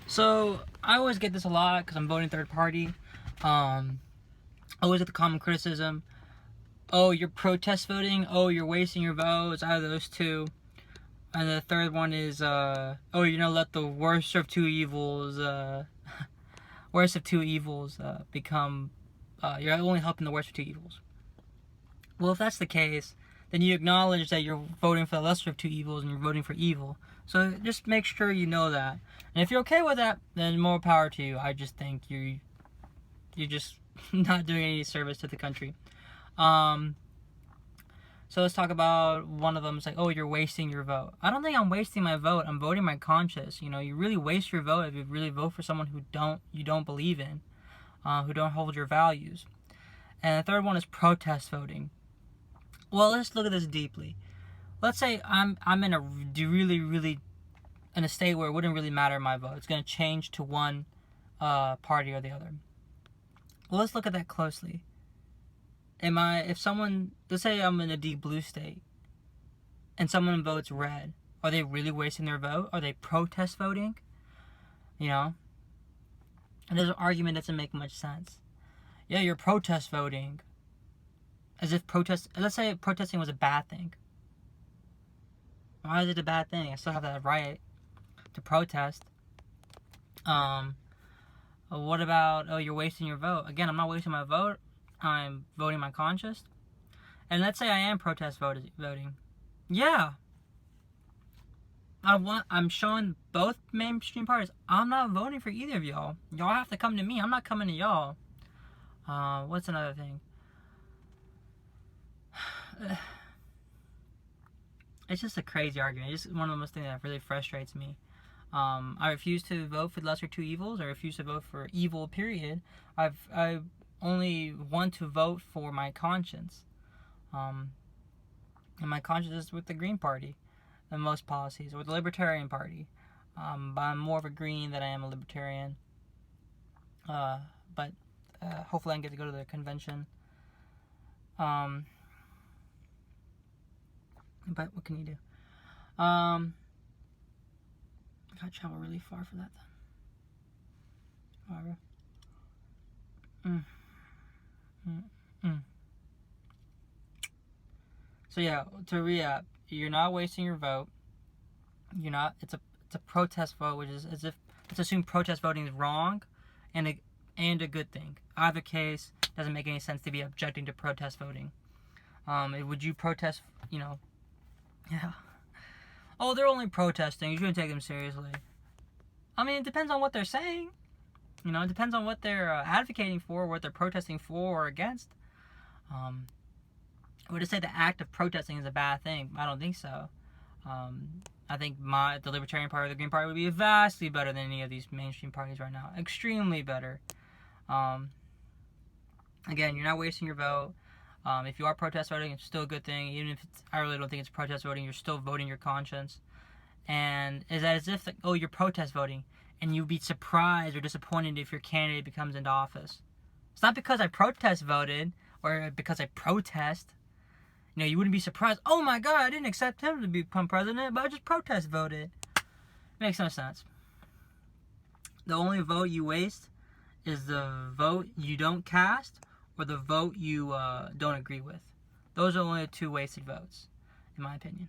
So I always get this a lot because I'm voting third party. I always get the common criticism. Oh, you're protest voting. Oh, you're wasting your vote. It's either those two. And the third one is, oh, you're gonna let the worst of two evils, become. You're only helping the worst of two evils. Well, if that's the case, then you acknowledge that you're voting for the lesser of two evils and you're voting for evil. So just make sure you know that. And if you're okay with that, then more power to you. I just think you're just not doing any service to the country. So let's talk about one of them. It's like, oh, you're wasting your vote. I don't think I'm wasting my vote. I'm voting my conscience. You know, you really waste your vote if you really vote for someone you don't believe in, who don't hold your values. And the third one is protest voting. Well, let's look at this deeply. Let's say I'm in a really in a state where it wouldn't really matter my vote. It's going to change to one party or the other. Well, let's look at that closely. Let's say I'm in a deep blue state and someone votes red, are they really wasting their vote? Are they protest voting? You know? And there's an argument that doesn't make much sense. Yeah, you're protest voting. As if let's say protesting was a bad thing. Why is it a bad thing? I still have that right to protest. What about, oh, you're wasting your vote? Again, I'm not wasting my vote. I'm voting my conscience. And let's say I am protest voting. Yeah. I'm showing both mainstream parties. I'm not voting for either of y'all. Y'all have to come to me. I'm not coming to y'all. What's another thing? It's just a crazy argument. It's just one of the most things that really frustrates me. I refuse to vote for the lesser two evils. I refuse to vote for evil, period. I only want to vote for my conscience. And my conscience is with the Green Party and most policies, or the Libertarian Party. But I'm more of a Green than I am a Libertarian. But hopefully I can get to go to the convention. But what can you do? I gotta travel really far for that then. Whatever. So yeah, to recap, you're not wasting your vote. You're not. It's a protest vote, which is as if let's assume protest voting is wrong, and a good thing. Either case doesn't make any sense to be objecting to protest voting. Would you protest? You know. Yeah. Oh, they're only protesting. You shouldn't take them seriously. I mean, it depends on what they're saying. You know, it depends on what they're advocating for, what they're protesting for or against. Or to say the act of protesting is a bad thing, I don't think so. I think the Libertarian Party or the Green Party would be vastly better than any of these mainstream parties right now. Extremely better. Again, you're not wasting your vote. If you are protest voting, it's still a good thing. Even if I really don't think it's protest voting, you're still voting your conscience. And is that as if, you're protest voting, and you'd be surprised or disappointed if your candidate becomes into office. It's not because I protest voted, or because I protest. You know, you wouldn't be surprised, oh my god, I didn't accept him to become president, but I just protest voted. Makes no sense. The only vote you waste is the vote you don't cast, or the vote you don't agree with. Those are only the two wasted votes, in my opinion.